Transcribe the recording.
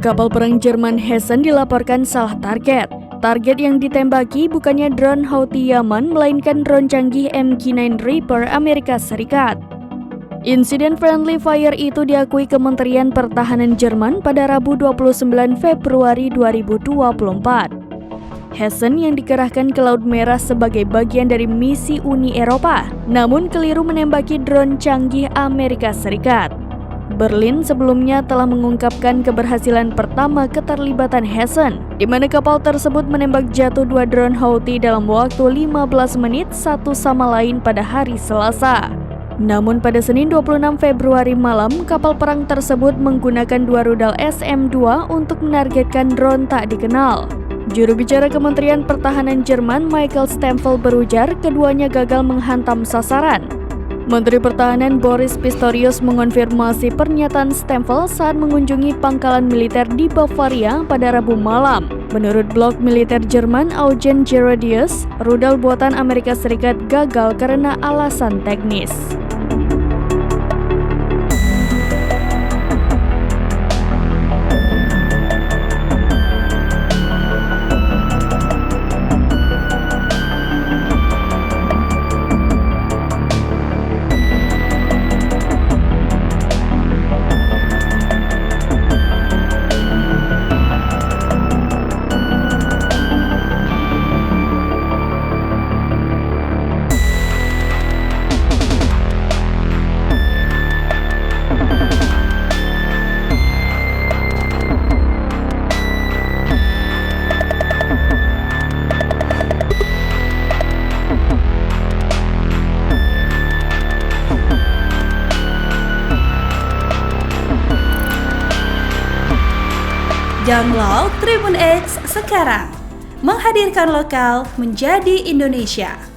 Kapal perang Jerman Hessen dilaporkan salah target. Target yang ditembaki bukannya drone Houthi Yaman, melainkan drone canggih MQ-9 Reaper Amerika Serikat. Insiden friendly fire itu diakui Kementerian Pertahanan Jerman pada Rabu 29 Februari 2024. Hessen yang dikerahkan ke Laut Merah sebagai bagian dari misi Uni Eropa, namun keliru menembaki drone canggih Amerika Serikat. Berlin sebelumnya telah mengungkapkan keberhasilan pertama keterlibatan Hessen, di mana kapal tersebut menembak jatuh 2 drone Houthi dalam waktu 15 menit satu sama lain pada hari Selasa. Namun pada Senin 26 Februari malam, kapal perang tersebut menggunakan 2 rudal SM-2 untuk menargetkan drone tak dikenal. Juru bicara Kementerian Pertahanan Jerman Michael Stempfel berujar keduanya gagal menghantam sasaran. Menteri Pertahanan Boris Pistorius mengonfirmasi pernyataan Stempfel saat mengunjungi pangkalan militer di Bavaria pada Rabu malam. Menurut blog militer Jerman Eugen Gerardius, rudal buatan Amerika Serikat gagal karena alasan teknis. Download Tribun X sekarang, menghadirkan lokal menjadi Indonesia.